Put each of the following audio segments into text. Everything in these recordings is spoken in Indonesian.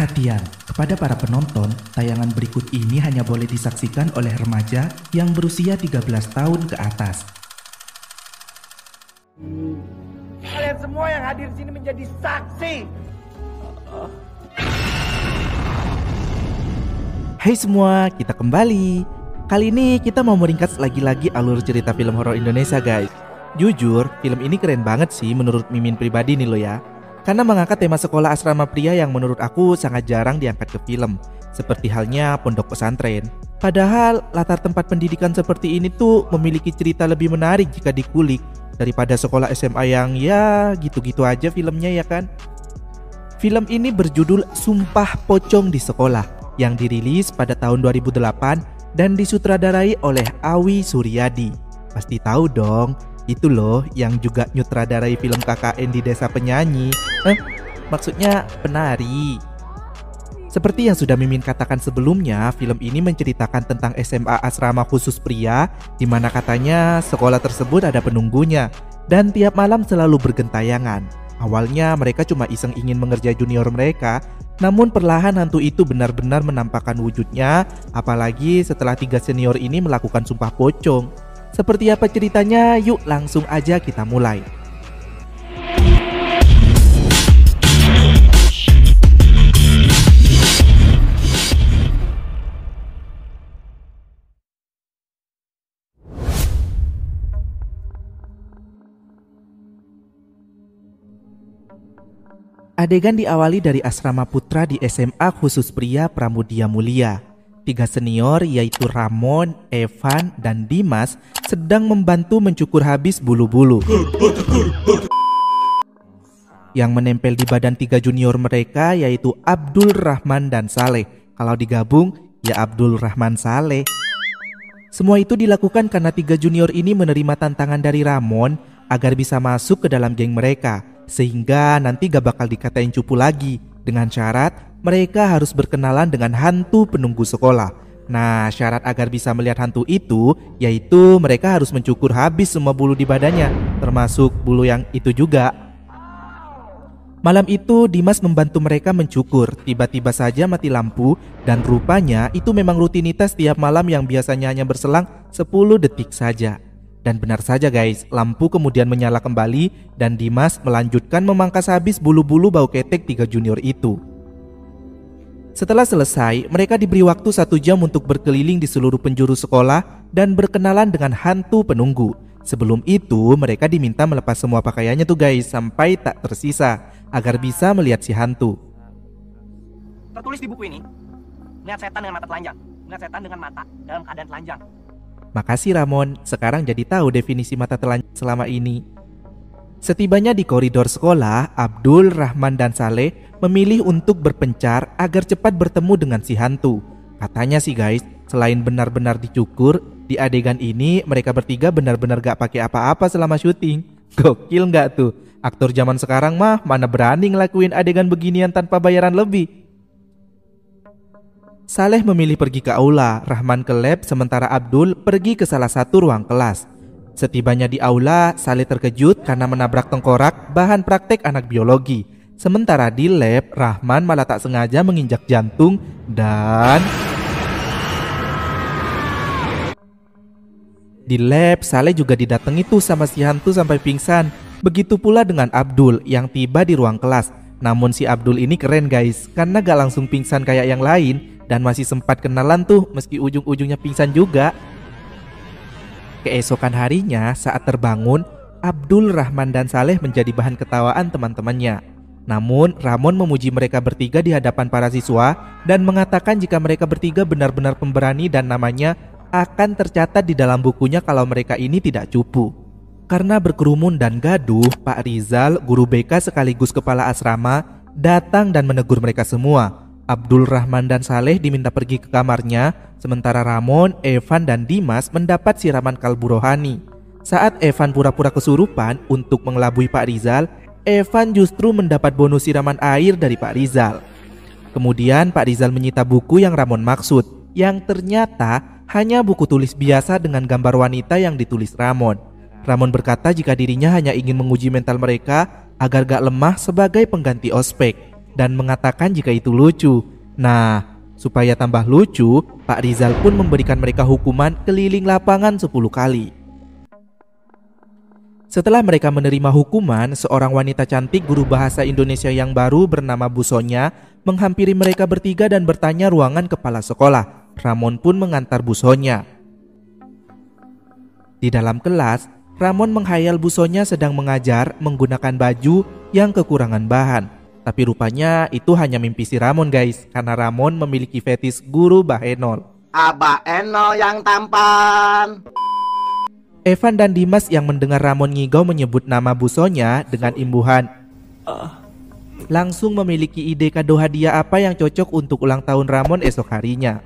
Perhatian, kepada para penonton, tayangan berikut ini hanya boleh disaksikan oleh remaja yang berusia 13 tahun ke atas. Kalian semua yang hadir di sini menjadi saksi. Hai semua, kita kembali. Kali ini kita mau meringkas lagi-lagi alur cerita film horor Indonesia, guys. Jujur, film ini keren banget sih menurut Mimin pribadi nih lo ya. Karena mengangkat tema sekolah asrama pria yang menurut aku sangat jarang diangkat ke film, seperti halnya pondok pesantren. Padahal latar tempat pendidikan seperti ini tuh memiliki cerita lebih menarik jika dikulik daripada sekolah SMA yang ya gitu-gitu aja filmnya ya kan. Film ini berjudul Sumpah Pocong di Sekolah yang dirilis pada tahun 2008 dan disutradarai oleh Awi Suryadi. Pasti tahu dong, itu loh yang juga nyutradarai film KKN di Desa Penyanyi. Maksudnya penari. Seperti yang sudah Mimin katakan sebelumnya, film ini menceritakan tentang SMA asrama khusus pria, di mana katanya sekolah tersebut ada penunggunya dan tiap malam selalu bergentayangan. Awalnya mereka cuma iseng ingin mengerjai junior mereka, namun perlahan hantu itu benar-benar menampakkan wujudnya, apalagi setelah 3 senior ini melakukan sumpah pocong. Seperti apa ceritanya? Yuk langsung aja kita mulai. Adegan diawali dari asrama putra di SMA khusus pria Pramudia Mulia. 3 senior yaitu Ramon, Evan, dan Dimas sedang membantu mencukur habis bulu-bulu yang menempel di badan 3 junior mereka yaitu Abdul Rahman dan Saleh. Kalau digabung ya Abdul Rahman Saleh. Semua itu dilakukan karena 3 junior ini menerima tantangan dari Ramon agar bisa masuk ke dalam geng mereka, sehingga nanti gak bakal dikatain cupu lagi, dengan syarat mereka harus berkenalan dengan hantu penunggu sekolah. Nah, syarat agar bisa melihat hantu itu yaitu mereka harus mencukur habis semua bulu di badannya, termasuk bulu yang itu juga. Malam itu Dimas membantu mereka mencukur. Tiba-tiba saja mati lampu dan rupanya itu memang rutinitas tiap malam yang biasanya hanya berselang 10 detik saja. Dan benar saja guys, lampu kemudian menyala kembali dan Dimas melanjutkan memangkas habis bulu-bulu bau ketek 3 junior itu. Setelah selesai, mereka diberi waktu 1 jam untuk berkeliling di seluruh penjuru sekolah dan berkenalan dengan hantu penunggu. Sebelum itu, mereka diminta melepas semua pakaiannya tuh guys, sampai tak tersisa, agar bisa melihat si hantu. Tertulis di buku ini, melihat setan dengan mata telanjang, melihat setan dengan mata dalam keadaan telanjang. Makasih Ramon, sekarang jadi tahu definisi mata telanjang selama ini. Setibanya di koridor sekolah, Abdul, Rahman, dan Saleh memilih untuk berpencar agar cepat bertemu dengan si hantu. Katanya sih guys, selain benar-benar dicukur, di adegan ini mereka bertiga benar-benar gak pakai apa-apa selama syuting. Gokil gak tuh? Aktor zaman sekarang mah mana berani ngelakuin adegan beginian tanpa bayaran lebih. Saleh memilih pergi ke aula, Rahman ke lab, sementara Abdul pergi ke salah satu ruang kelas. Setibanya di aula, Saleh terkejut karena menabrak tengkorak bahan praktek anak biologi. Sementara di lab, Rahman malah tak sengaja menginjak jantung dan... Di lab, Saleh juga didatangi tuh sama si hantu sampai pingsan. Begitu pula dengan Abdul yang tiba di ruang kelas. Namun si Abdul ini keren guys, karena gak langsung pingsan kayak yang lain dan masih sempat kenalan tuh meski ujung-ujungnya pingsan juga. Keesokan harinya saat terbangun, Abdul, Rahman, dan Saleh menjadi bahan ketawaan teman-temannya. Namun Ramon memuji mereka bertiga di hadapan para siswa dan mengatakan jika mereka bertiga benar-benar pemberani dan namanya akan tercatat di dalam bukunya kalau mereka ini tidak cupu. Karena berkerumun dan gaduh, Pak Rizal, guru BK sekaligus kepala asrama, datang dan menegur mereka semua. Abdul, Rahman, dan Saleh diminta pergi ke kamarnya, sementara Ramon, Evan, dan Dimas mendapat siraman kalbu rohani. Saat Evan pura-pura kesurupan untuk mengelabui Pak Rizal, Evan justru mendapat bonus siraman air dari Pak Rizal. Kemudian Pak Rizal menyita buku yang Ramon maksud, yang ternyata hanya buku tulis biasa dengan gambar wanita yang ditulis Ramon. Ramon berkata jika dirinya hanya ingin menguji mental mereka agar gak lemah sebagai pengganti ospek. dan mengatakan jika itu lucu. Nah, supaya tambah lucu, Pak Rizal pun memberikan mereka hukuman keliling lapangan 10 kali. Setelah mereka menerima hukuman, seorang wanita cantik guru bahasa Indonesia yang baru bernama Bu Sonya menghampiri mereka bertiga dan bertanya ruangan kepala sekolah. Ramon pun mengantar Bu Sonya. Di dalam kelas, Ramon menghayal Bu Sonya sedang mengajar menggunakan baju yang kekurangan bahan. Tapi rupanya itu hanya mimpi si Ramon guys, karena Ramon memiliki fetis guru Bahenol. Abah Enol yang tampan. Evan dan Dimas yang mendengar Ramon ngigau menyebut nama Bu Sonya dengan imbuhan langsung memiliki ide kado hadiah apa yang cocok untuk ulang tahun Ramon esok harinya.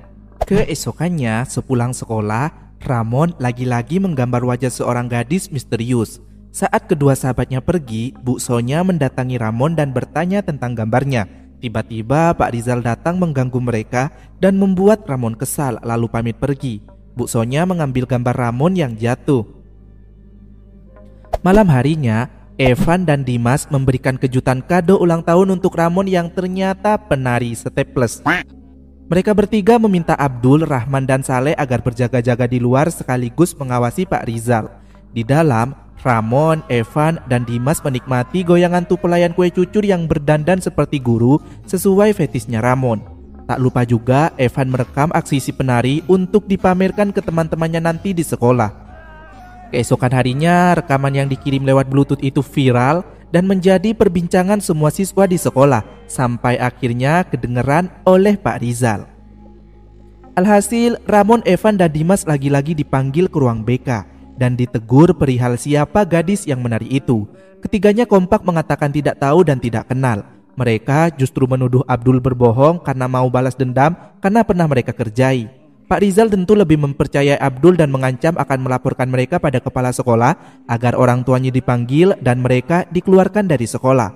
Keesokannya, sepulang sekolah, Ramon lagi-lagi menggambar wajah seorang gadis misterius. Saat kedua sahabatnya pergi, Bu Sonya mendatangi Ramon dan bertanya tentang gambarnya. Tiba-tiba Pak Rizal datang mengganggu mereka dan membuat Ramon kesal lalu pamit pergi. Bu Sonya mengambil gambar Ramon yang jatuh. Malam harinya, Evan dan Dimas memberikan kejutan kado ulang tahun untuk Ramon yang ternyata penari staples. Mereka bertiga meminta Abdul, Rahman, dan Saleh agar berjaga-jaga di luar sekaligus mengawasi Pak Rizal. Di dalam, Ramon, Evan, dan Dimas menikmati goyangan tuh pelayan kue cucur yang berdandan seperti guru sesuai fetisnya Ramon. Tak lupa juga Evan merekam aksi si penari untuk dipamerkan ke teman-temannya nanti di sekolah. Keesokan harinya, rekaman yang dikirim lewat Bluetooth itu viral dan menjadi perbincangan semua siswa di sekolah sampai akhirnya kedengeran oleh Pak Rizal. Alhasil, Ramon, Evan, dan Dimas lagi-lagi dipanggil ke ruang BK dan ditegur perihal siapa gadis yang menari itu. Ketiganya kompak mengatakan tidak tahu dan tidak kenal. Mereka justru menuduh Abdul berbohong karena mau balas dendam karena pernah mereka kerjai. Pak Rizal tentu lebih mempercayai Abdul dan mengancam akan melaporkan mereka pada kepala sekolah agar orang tuanya dipanggil dan mereka dikeluarkan dari sekolah.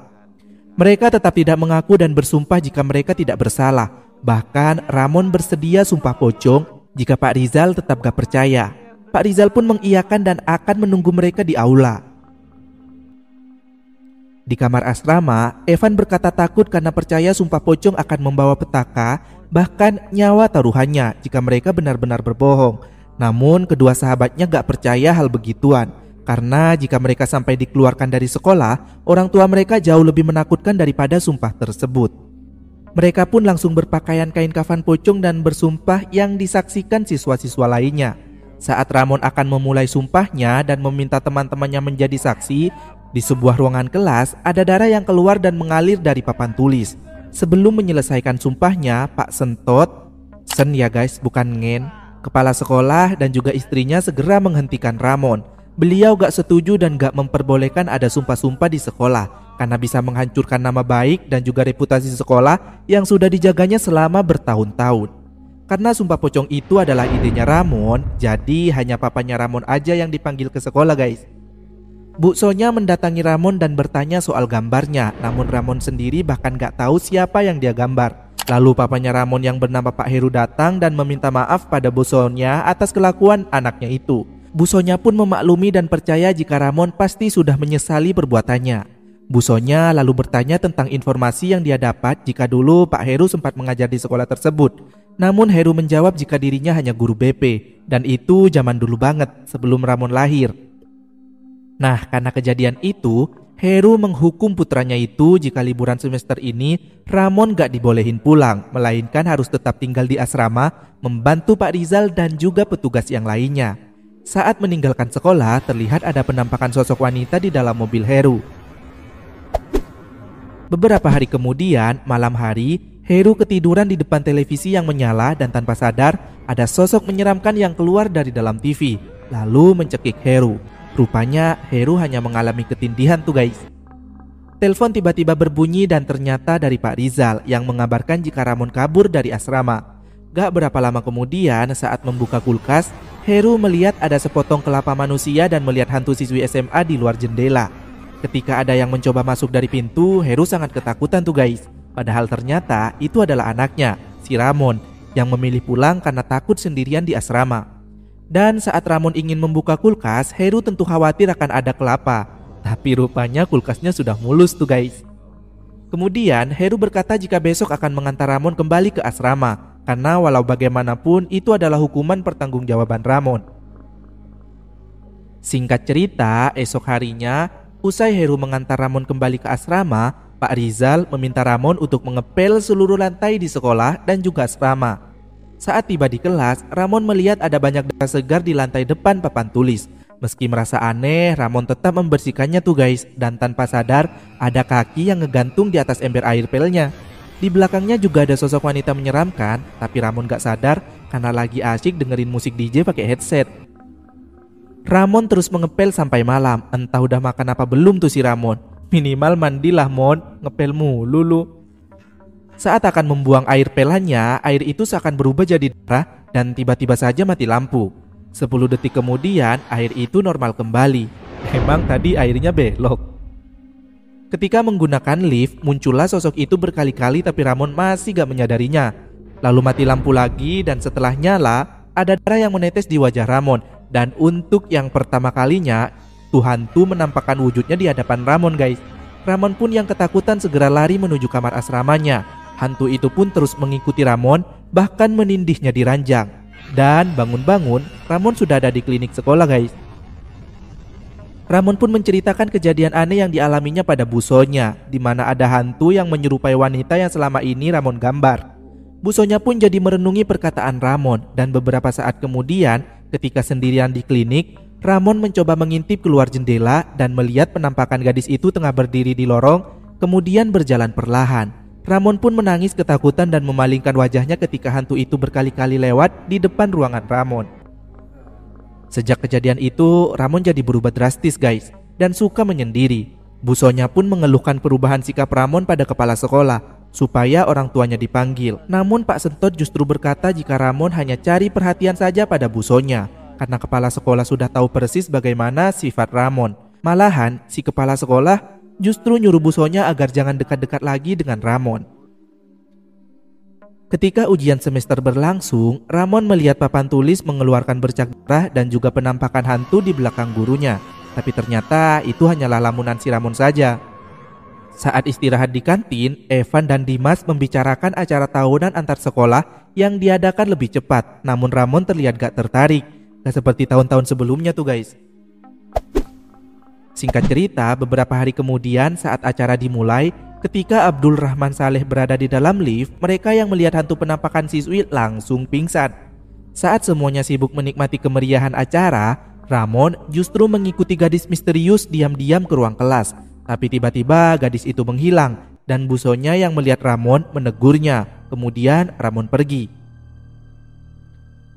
Mereka tetap tidak mengaku dan bersumpah jika mereka tidak bersalah. Bahkan Ramon bersedia sumpah pocong jika Pak Rizal tetap gak percaya. Pak Rizal pun mengiyakan dan akan menunggu mereka di aula. Di kamar asrama, Evan berkata takut karena percaya sumpah pocong akan membawa petaka, bahkan nyawa taruhannya jika mereka benar-benar berbohong. Namun kedua sahabatnya gak percaya hal begituan, karena jika mereka sampai dikeluarkan dari sekolah, orang tua mereka jauh lebih menakutkan daripada sumpah tersebut. Mereka pun langsung berpakaian kain kafan pocong dan bersumpah yang disaksikan siswa-siswa lainnya. Saat Ramon akan memulai sumpahnya dan meminta teman-temannya menjadi saksi, di sebuah ruangan kelas ada darah yang keluar dan mengalir dari papan tulis. Sebelum menyelesaikan sumpahnya, Pak Sentot, Sen ya guys, bukan Ngen, kepala sekolah dan juga istrinya segera menghentikan Ramon. Beliau gak setuju dan gak memperbolehkan ada sumpah-sumpah di sekolah karena bisa menghancurkan nama baik dan juga reputasi sekolah yang sudah dijaganya selama bertahun-tahun. Karena sumpah pocong itu adalah idenya Ramon, jadi hanya papanya Ramon aja yang dipanggil ke sekolah guys. Bu Sonya mendatangi Ramon dan bertanya soal gambarnya, namun Ramon sendiri bahkan gak tahu siapa yang dia gambar. Lalu papanya Ramon yang bernama Pak Heru datang dan meminta maaf pada Bu Sonya atas kelakuan anaknya itu. Bu Sonya pun memaklumi dan percaya jika Ramon pasti sudah menyesali perbuatannya. Bu Sonya lalu bertanya tentang informasi yang dia dapat jika dulu Pak Heru sempat mengajar di sekolah tersebut. Namun Heru menjawab jika dirinya hanya guru BP, dan itu zaman dulu banget sebelum Ramon lahir. Nah, karena kejadian itu, Heru menghukum putranya itu jika liburan semester ini Ramon gak dibolehin pulang, melainkan harus tetap tinggal di asrama membantu Pak Rizal dan juga petugas yang lainnya. Saat meninggalkan sekolah, terlihat ada penampakan sosok wanita di dalam mobil Heru. Beberapa hari kemudian, malam hari, Heru ketiduran di depan televisi yang menyala dan tanpa sadar ada sosok menyeramkan yang keluar dari dalam TV, lalu mencekik Heru. Rupanya Heru hanya mengalami ketindihan tuh guys. Telepon tiba-tiba berbunyi dan ternyata dari Pak Rizal yang mengabarkan jika Ramon kabur dari asrama. Gak berapa lama kemudian saat membuka kulkas, Heru melihat ada sepotong kelapa manusia dan melihat hantu siswi SMA di luar jendela. Ketika ada yang mencoba masuk dari pintu, Heru sangat ketakutan tuh guys. Padahal ternyata itu adalah anaknya, si Ramon, yang memilih pulang karena takut sendirian di asrama. Dan saat Ramon ingin membuka kulkas, Heru tentu khawatir akan ada kelapa. Tapi rupanya kulkasnya sudah mulus tuh guys. Kemudian Heru berkata jika besok akan mengantar Ramon kembali ke asrama, karena walau bagaimanapun itu adalah hukuman pertanggungjawaban Ramon. Singkat cerita, esok harinya usai Heru mengantar Ramon kembali ke asrama, Pak Rizal meminta Ramon untuk mengepel seluruh lantai di sekolah dan juga asrama. Saat tiba di kelas, Ramon melihat ada banyak darah segar di lantai depan papan tulis. Meski merasa aneh, Ramon tetap membersihkannya tuh guys. Dan tanpa sadar, ada kaki yang ngegantung di atas ember air pelnya. Di belakangnya juga ada sosok wanita menyeramkan, tapi Ramon gak sadar karena lagi asyik dengerin musik DJ pakai headset. Ramon terus mengepel sampai malam. Entah udah makan apa belum tuh si Ramon. Minimal mandilah Mon, ngepel mulu lu. Saat akan membuang air pelannya, air itu seakan berubah jadi darah dan tiba-tiba saja mati lampu. 10 detik kemudian air itu normal kembali. Emang tadi airnya belok. Ketika menggunakan lift, muncullah sosok itu berkali-kali tapi Ramon masih gak menyadarinya. Lalu mati lampu lagi dan setelah nyala, ada darah yang menetes di wajah Ramon. Dan untuk yang pertama kalinya, hantu menampakkan wujudnya di hadapan Ramon guys. Ramon pun yang ketakutan segera lari menuju kamar asramanya. Hantu itu pun terus mengikuti Ramon, bahkan menindihnya di ranjang. Dan bangun-bangun, Ramon sudah ada di klinik sekolah guys. Ramon pun menceritakan kejadian aneh yang dialaminya pada busonya, di mana ada hantu yang menyerupai wanita yang selama ini Ramon gambar. Busonya pun jadi merenungi perkataan Ramon, dan beberapa saat kemudian, ketika sendirian di klinik, Ramon mencoba mengintip keluar jendela dan melihat penampakan gadis itu tengah berdiri di lorong, kemudian berjalan perlahan. Ramon pun menangis ketakutan dan memalingkan wajahnya ketika hantu itu berkali-kali lewat di depan ruangan Ramon. Sejak kejadian itu, Ramon jadi berubah drastis guys, dan suka menyendiri. Busonya pun mengeluhkan perubahan sikap Ramon pada kepala sekolah, supaya orang tuanya dipanggil. Namun Pak Sentot justru berkata jika Ramon hanya cari perhatian saja pada busonya, karena kepala sekolah sudah tahu persis bagaimana sifat Ramon. Malahan, si kepala sekolah justru nyuruh busonya agar jangan dekat-dekat lagi dengan Ramon. Ketika ujian semester berlangsung, Ramon melihat papan tulis mengeluarkan bercak darah dan juga penampakan hantu di belakang gurunya. Tapi ternyata itu hanyalah lamunan si Ramon saja. Saat istirahat di kantin, Evan dan Dimas membicarakan acara tahunan antar sekolah yang diadakan lebih cepat. Namun Ramon terlihat gak tertarik. Gak seperti tahun-tahun sebelumnya tuh guys. Singkat cerita, beberapa hari kemudian saat acara dimulai, ketika Abdul Rahman Saleh berada di dalam lift, mereka yang melihat hantu penampakan siswi langsung pingsan. Saat semuanya sibuk menikmati kemeriahan acara, Ramon justru mengikuti gadis misterius diam-diam ke ruang kelas. Tapi tiba-tiba gadis itu menghilang dan busonya yang melihat Ramon menegurnya. Kemudian Ramon pergi.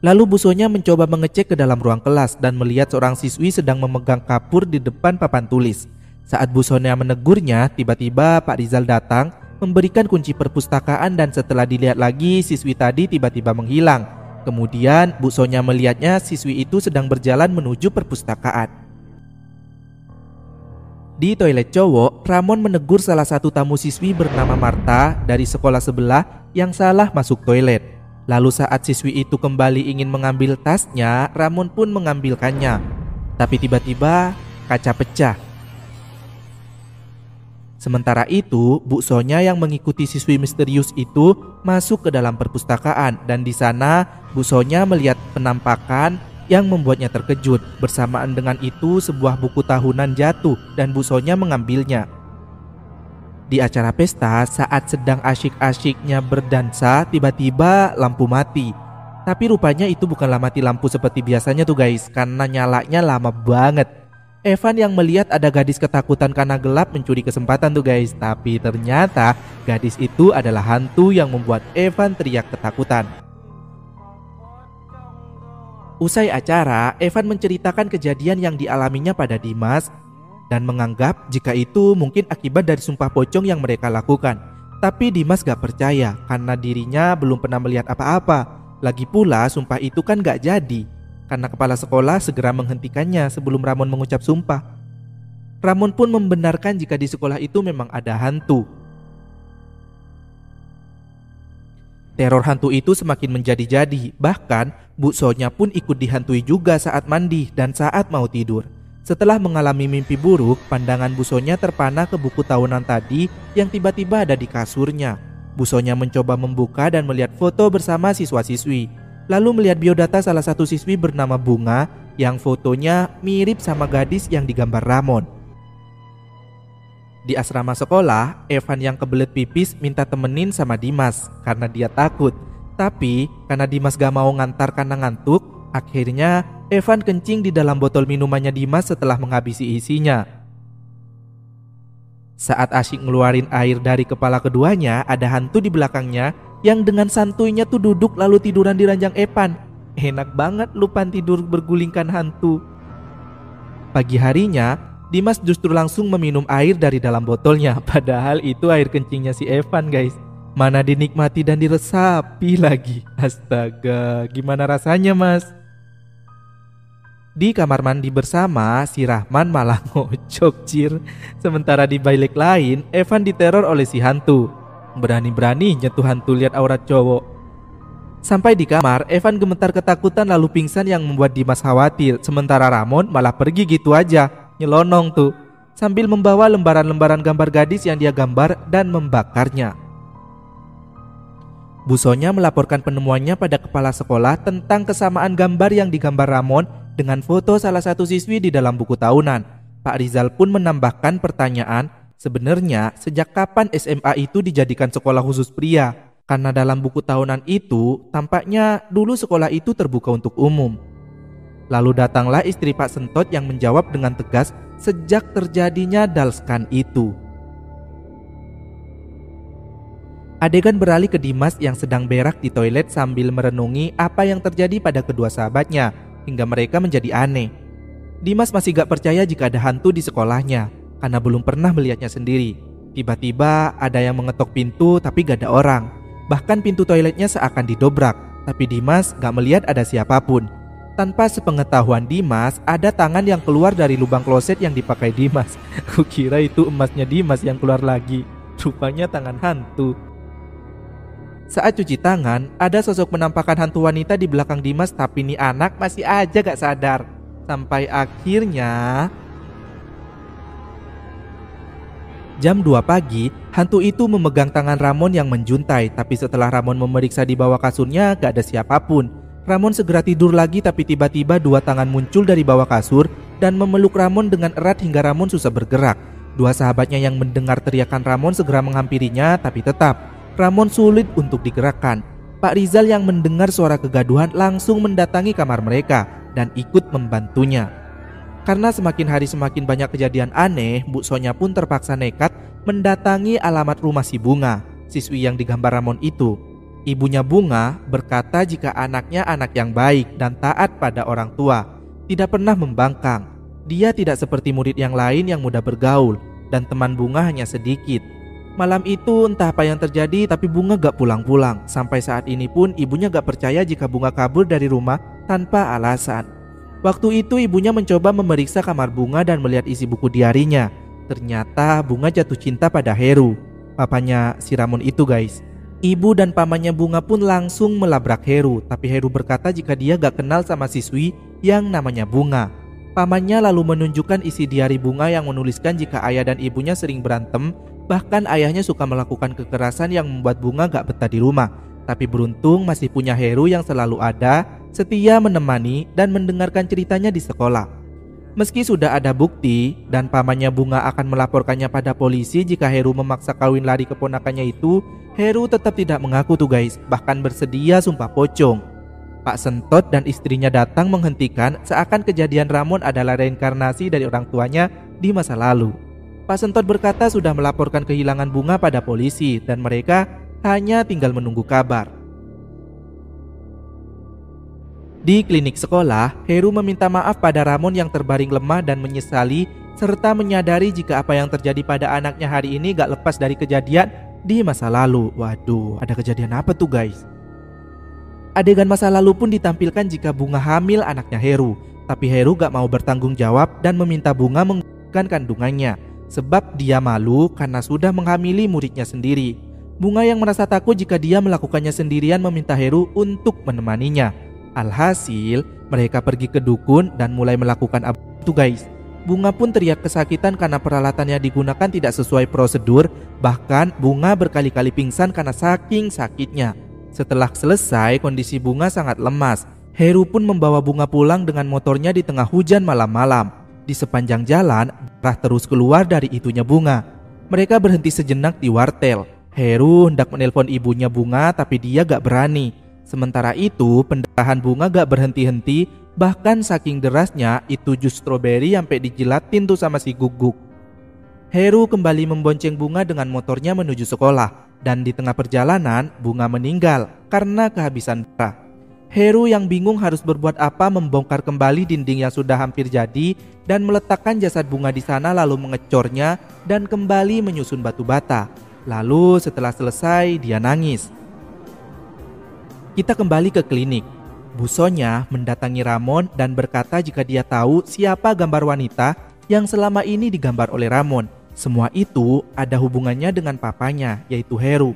Lalu busonya mencoba mengecek ke dalam ruang kelas dan melihat seorang siswi sedang memegang kapur di depan papan tulis. Saat busonya menegurnya, tiba-tiba Pak Rizal datang memberikan kunci perpustakaan dan setelah dilihat lagi siswi tadi tiba-tiba menghilang. Kemudian busonya melihatnya siswi itu sedang berjalan menuju perpustakaan. Di toilet cowok, Ramon menegur salah satu tamu siswi bernama Marta dari sekolah sebelah yang salah masuk toilet. Lalu saat siswi itu kembali ingin mengambil tasnya, Ramon pun mengambilkannya. Tapi tiba-tiba kaca pecah. Sementara itu, Bu Sonya yang mengikuti siswi misterius itu masuk ke dalam perpustakaan dan di sana Bu Sonya melihat penampakan yang membuatnya terkejut. Bersamaan dengan itu, sebuah buku tahunan jatuh dan Bu Sonya mengambilnya. Di acara pesta, saat sedang asyik-asyiknya berdansa, tiba-tiba lampu mati. Tapi rupanya itu bukanlah mati lampu seperti biasanya tuh guys, karena nyalanya lama banget. Evan yang melihat ada gadis ketakutan karena gelap mencuri kesempatan tuh guys. Tapi ternyata gadis itu adalah hantu yang membuat Evan teriak ketakutan. Usai acara, Evan menceritakan kejadian yang dialaminya pada Dimas dan menganggap jika itu mungkin akibat dari sumpah pocong yang mereka lakukan. Tapi Dimas gak percaya karena dirinya belum pernah melihat apa-apa. Lagi pula sumpah itu kan gak jadi karena kepala sekolah segera menghentikannya sebelum Ramon mengucap sumpah. Ramon pun membenarkan jika di sekolah itu memang ada hantu. Teror hantu itu semakin menjadi-jadi. Bahkan Bu Sonya pun ikut dihantui juga saat mandi dan saat mau tidur. Setelah mengalami mimpi buruk, pandangan Busonya terpana ke buku tahunan tadi yang tiba-tiba ada di kasurnya. Busonya mencoba membuka dan melihat foto bersama siswa-siswi. Lalu melihat biodata salah satu siswi bernama Bunga yang fotonya mirip sama gadis yang digambar Ramon. Di asrama sekolah, Evan yang kebelet pipis minta temenin sama Dimas karena dia takut. Tapi karena Dimas gak mau ngantar karena ngantuk, akhirnya Evan kencing di dalam botol minumannya Dimas setelah menghabisi isinya. Saat asyik ngeluarin air dari kepala keduanya, ada hantu di belakangnya yang dengan santuinya tuh duduk lalu tiduran di ranjang Evan. Enak banget lupa tidur bergulingkan hantu. Pagi harinya, Dimas justru langsung meminum air dari dalam botolnya. Padahal itu air kencingnya si Evan guys. Mana dinikmati dan diresapi lagi. Astaga, gimana rasanya mas? Di kamar mandi bersama, si Rahman malah ngocok cir. Sementara di bilik lain, Evan diteror oleh si hantu. Berani-beraninya tuh hantu lihat aurat cowok. Sampai di kamar, Evan gemetar ketakutan lalu pingsan yang membuat Dimas khawatir. Sementara Ramon malah pergi gitu aja, nyelonong tuh, sambil membawa lembaran-lembaran gambar gadis yang dia gambar dan membakarnya. Busonya melaporkan penemuannya pada kepala sekolah tentang kesamaan gambar yang digambar Ramon dengan foto salah satu siswi di dalam buku tahunan. Pak Rizal pun menambahkan pertanyaan, sebenarnya sejak kapan SMA itu dijadikan sekolah khusus pria? Karena dalam buku tahunan itu tampaknya dulu sekolah itu terbuka untuk umum. Lalu datanglah istri Pak Sentot yang menjawab dengan tegas sejak terjadinya dalskan itu. Adegan beralih ke Dimas yang sedang berak di toilet sambil merenungi apa yang terjadi pada kedua sahabatnya hingga mereka menjadi aneh. Dimas masih gak percaya jika ada hantu di sekolahnya karena belum pernah melihatnya sendiri. Tiba-tiba ada yang mengetok pintu tapi gak ada orang. Bahkan pintu toiletnya seakan didobrak, tapi Dimas gak melihat ada siapapun. Tanpa sepengetahuan Dimas, ada tangan yang keluar dari lubang kloset yang dipakai Dimas. Kukira itu emasnya Dimas yang keluar lagi. Rupanya tangan hantu. Saat cuci tangan, ada sosok menampakkan hantu wanita di belakang Dimas, tapi nih anak masih aja gak sadar. Sampai akhirnya jam 2 pagi, hantu itu memegang tangan Ramon yang menjuntai. Tapi setelah Ramon memeriksa di bawah kasurnya, gak ada siapapun. Ramon segera tidur lagi, tapi tiba-tiba dua tangan muncul dari bawah kasur dan memeluk Ramon dengan erat hingga Ramon susah bergerak. Dua sahabatnya yang mendengar teriakan Ramon segera menghampirinya, tapi tetap Ramon sulit untuk digerakkan. Pak Rizal yang mendengar suara kegaduhan langsung mendatangi kamar mereka dan ikut membantunya. Karena semakin hari semakin banyak kejadian aneh, Bu Sonya pun terpaksa nekat mendatangi alamat rumah si Bunga, siswi yang digambar Ramon itu. Ibunya Bunga berkata jika anaknya anak yang baik dan taat pada orang tua, tidak pernah membangkang. Dia tidak seperti murid yang lain yang mudah bergaul dan teman Bunga hanya sedikit. Malam itu entah apa yang terjadi tapi Bunga gak pulang-pulang. Sampai saat ini pun ibunya gak percaya jika Bunga kabur dari rumah tanpa alasan. Waktu itu ibunya mencoba memeriksa kamar Bunga dan melihat isi buku diarinya. Ternyata Bunga jatuh cinta pada Heru, papanya si Ramon itu guys. Ibu dan pamannya Bunga pun langsung melabrak Heru. Tapi Heru berkata jika dia gak kenal sama siswi yang namanya Bunga. Pamannya lalu menunjukkan isi diari Bunga yang menuliskan jika ayah dan ibunya sering berantem. Bahkan ayahnya suka melakukan kekerasan yang membuat Bunga gak betah di rumah. Tapi beruntung masih punya Heru yang selalu ada, setia menemani dan mendengarkan ceritanya di sekolah. Meski sudah ada bukti dan pamannya Bunga akan melaporkannya pada polisi jika Heru memaksa kawin lari keponakannya itu, Heru tetap tidak mengaku tuh guys, bahkan bersedia sumpah pocong. Pak Sentot dan istrinya datang menghentikan seakan kejadian Ramon adalah reinkarnasi dari orang tuanya di masa lalu. Pak Sentot berkata sudah melaporkan kehilangan Bunga pada polisi dan mereka hanya tinggal menunggu kabar. Di klinik sekolah, Heru meminta maaf pada Ramon yang terbaring lemah dan menyesali serta menyadari jika apa yang terjadi pada anaknya hari ini gak lepas dari kejadian di masa lalu. Waduh, ada kejadian apa tuh guys? Adegan masa lalu pun ditampilkan jika Bunga hamil anaknya Heru. Tapi Heru gak mau bertanggung jawab dan meminta Bunga menggugurkan kandungannya. Sebab dia malu karena sudah menghamili muridnya sendiri. Bunga yang merasa takut jika dia melakukannya sendirian meminta Heru untuk menemaninya. Alhasil mereka pergi ke dukun dan mulai melakukan itu guys. Bunga pun teriak kesakitan karena peralatan yang digunakan tidak sesuai prosedur. Bahkan Bunga berkali-kali pingsan karena saking sakitnya. Setelah selesai, kondisi Bunga sangat lemas. Heru pun membawa Bunga pulang dengan motornya di tengah hujan malam-malam. Di sepanjang jalan, darah terus keluar dari itunya Bunga. Mereka berhenti sejenak di wartel. Heru hendak menelpon ibunya Bunga tapi dia gak berani. Sementara itu, pendarahan Bunga gak berhenti-henti. Bahkan saking derasnya, itu jus stroberi sampai dijilatin tuh sama si Guguk. Heru kembali membonceng Bunga dengan motornya menuju sekolah. Dan di tengah perjalanan, Bunga meninggal karena kehabisan darah. Heru yang bingung harus berbuat apa membongkar kembali dinding yang sudah hampir jadi dan meletakkan jasad Bunga di sana lalu mengecornya dan kembali menyusun batu bata. Lalu setelah selesai dia nangis. Kita kembali ke klinik. Bu Sonya mendatangi Ramon dan berkata jika dia tahu siapa gambar wanita yang selama ini digambar oleh Ramon. Semua itu ada hubungannya dengan papanya, yaitu Heru.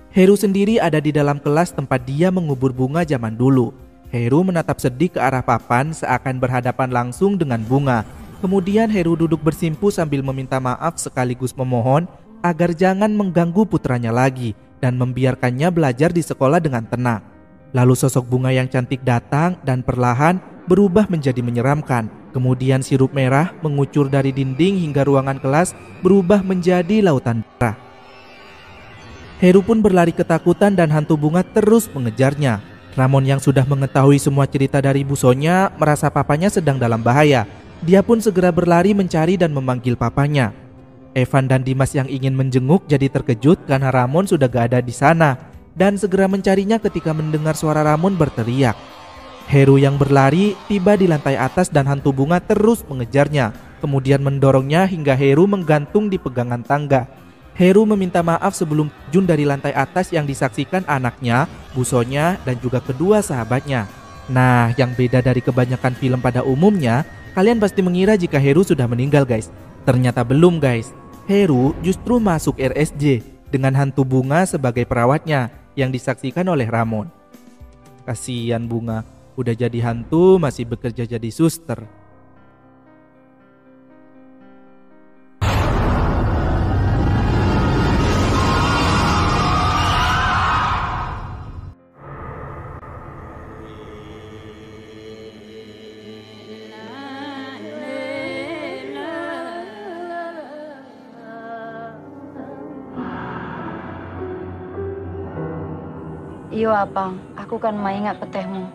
Heru sendiri ada di dalam kelas tempat dia mengubur Bunga zaman dulu. Heru menatap sedih ke arah papan seakan berhadapan langsung dengan Bunga. Kemudian Heru duduk bersimpu sambil meminta maaf sekaligus memohon agar jangan mengganggu putranya lagi dan membiarkannya belajar di sekolah dengan tenang. Lalu sosok Bunga yang cantik datang dan perlahan berubah menjadi menyeramkan. Kemudian sirup merah mengucur dari dinding hingga ruangan kelas berubah menjadi lautan darah. Heru pun berlari ketakutan dan hantu Bunga terus mengejarnya. Ramon yang sudah mengetahui semua cerita dari Bu Sonya merasa papanya sedang dalam bahaya. Dia pun segera berlari mencari dan memanggil papanya. Evan dan Dimas yang ingin menjenguk jadi terkejut karena Ramon sudah gak ada di sana. Dan segera mencarinya ketika mendengar suara Ramon berteriak. Heru yang berlari tiba di lantai atas dan hantu Bunga terus mengejarnya. Kemudian mendorongnya hingga Heru menggantung di pegangan tangga. Heru meminta maaf sebelum terjun dari lantai atas yang disaksikan anaknya, Bu Sonya, dan juga kedua sahabatnya. Nah, yang beda dari kebanyakan film pada umumnya, kalian pasti mengira jika Heru sudah meninggal guys. Ternyata belum guys. Heru justru masuk RSJ dengan hantu Bunga sebagai perawatnya yang disaksikan oleh Ramon. Kasihan Bunga, udah jadi hantu masih bekerja jadi suster. Iyo Abang, aku kan mengingat petehmu.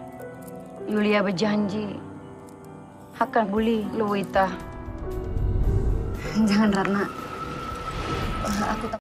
Yulia berjanji akan buli Luwita. Jangan Ratna, aku